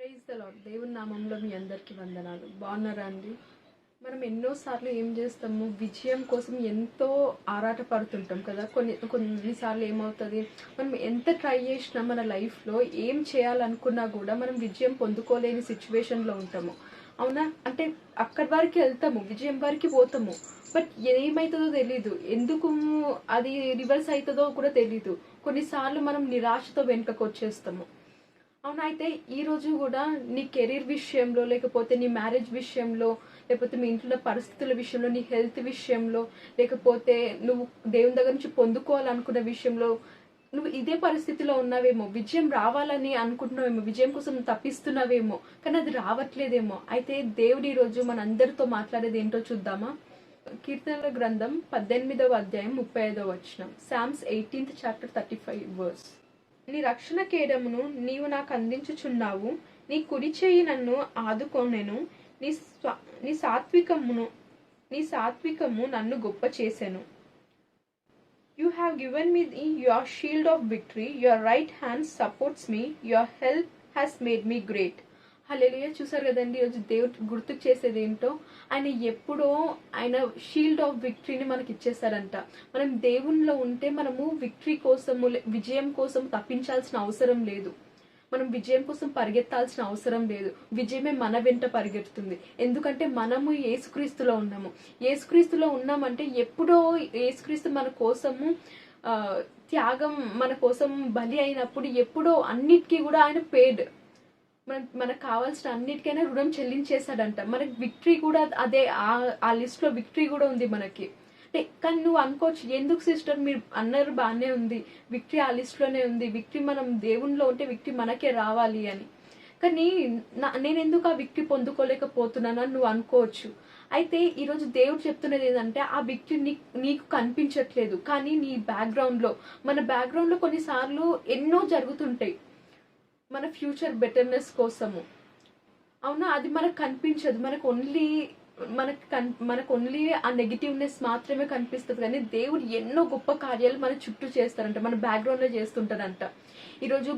Praise the lord. దేవుని నామంలో మీ అందరికీ వందనాలు. బాగున్నారా అండి? మనం ఎన్నోసార్లు ఏం చేస్తాము, విజయం కోసం ఎంతో ఆరాటపడుతుంటాం కదా. కొన్నిసార్లు ఏమవుతుంది, మనం ఎంత ట్రై చేసినా మన లైఫ్లో ఏం చేయాలనుకున్నా కూడా మనం విజయం పొందుకోలేని సిచ్యువేషన్లో ఉంటాము. అవునా? అంటే అక్కడి వరకు వెళ్తాము, విజయం వరకు పోతాము, బట్ ఏమవుతుందో తెలీదు, ఎందుకు అది రివర్స్ అవుతుందో కూడా తెలీదు. కొన్నిసార్లు మనం నిరాశతో వెనుకకు వచ్చేస్తాము. అవునా? అయితే ఈరోజు కూడా నీ కెరీర్ విషయంలో, లేకపోతే నీ మ్యారేజ్ విషయంలో, లేకపోతే మీ ఇంట్లో పరిస్థితుల విషయంలో, నీ హెల్త్ విషయంలో, లేకపోతే నువ్వు దేవుని దగ్గర నుంచి పొందుకోవాలనుకున్న విషయంలో నువ్వు ఇదే పరిస్థితిలో ఉన్నావేమో, విజయం రావాలని అనుకుంటున్నావేమో, విజయం కోసం తప్పిస్తున్నావేమో, కానీ అది రావట్లేదేమో. అయితే దేవుడు ఈరోజు మనందరితో మాట్లాడేది ఏంటో చూద్దామా? కీర్తనల గ్రంథం 18వ అధ్యాయం 35వ వచనం. Psalms 18th chapter 35 verse. నీ రక్షణ కేడమును నీవు నాకు అందించుచున్నావు, నీ కుడి చేయి నన్ను ఆదుకొనెను, నీ సాత్వికము నన్ను గొప్ప చేసెను. You have given me your shield of victory, your right hand supports me, your help has made me great. హల్లెలూయా. చూసారు కదండి, ఈరోజు దేవుడు గుర్తుకు చేసేది ఏంటో, ఆయన ఎప్పుడో ఆయన షీల్డ్ ఆఫ్ విక్టరీని మనకి ఇచ్చేస్తారంట. మనం దేవునిలో ఉంటే మనము విక్టరీ కోసము, విజయం కోసం తప్పించాల్సిన అవసరం లేదు, మనం విజయం కోసం పరిగెత్తాల్సిన అవసరం లేదు. విజయమే మన వెంట పరిగెడుతుంది. ఎందుకంటే మనము యేసుక్రీస్తులో ఉన్నాము. యేసుక్రీస్తులో ఉన్నామంటే ఎప్పుడో యేసుక్రీస్తు మన కోసము త్యాగం, మన కోసం బలి అయినప్పుడు ఎప్పుడో అన్నిటికీ కూడా ఆయన పేడ్, మనకు కావాల్సిన అన్నిటికైనా రుణం చెల్లించేశాడంట. మనకి విక్టరీ కూడా అదే, ఆ లిస్ట్ లో విక్టరీ కూడా ఉంది మనకి. కానీ నువ్వు అనుకోవచ్చు, ఎందుకు సిస్టర్ మీరు అన్నారు బాగానే ఉంది, విక్టరీ ఆ లిస్ట్ లోనే ఉంది, విక్టరీ మనం దేవునిలో ఉంటే విక్టరీ మనకే రావాలి అని. కానీ నేను ఎందుకు ఆ విక్టరీ పొందుకోలేకపోతున్నాను అని నువ్వు అనుకోవచ్చు. అయితే ఈరోజు దేవుడు చెప్తున్నది ఏంటంటే, ఆ విక్టరీ నీకు కనిపించట్లేదు, కానీ నీ బ్యాక్గ్రౌండ్ లో, మన బ్యాక్గ్రౌండ్ లో కొన్నిసార్లు ఎన్నో జరుగుతుంటాయి మన ఫ్యూచర్ బెటర్నెస్ కోసము. అవునా? అది మనకు కనిపించదు, మనకు ఓన్లీ ఆ నెగిటివ్నెస్ మాత్రమే కనిపిస్తుంది. కానీ దేవుడు ఎన్నో గొప్ప కార్యాలు మన చుట్టూ చేస్తారంట, మన బ్యాక్గ్రౌండ్ లో చేస్తుంటారంట. ఈరోజు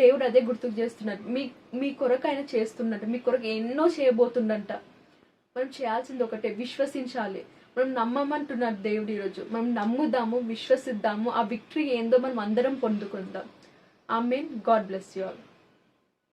దేవుడు అదే గుర్తుకు చేస్తున్నారు. మీ కొరకు ఆయన చేస్తున్నట్టు, మీ కొరకు ఎన్నో చేయబోతుండంట. మనం చేయాల్సింది ఒకటే, విశ్వసించాలి. మనం నమ్మమంటున్నారు దేవుడు ఈరోజు. మనం నమ్ముదాము, విశ్వసిద్దాము, ఆ విక్టరీ ఏందో మనం అందరం పొందుకుందాం. Amen. God bless you all.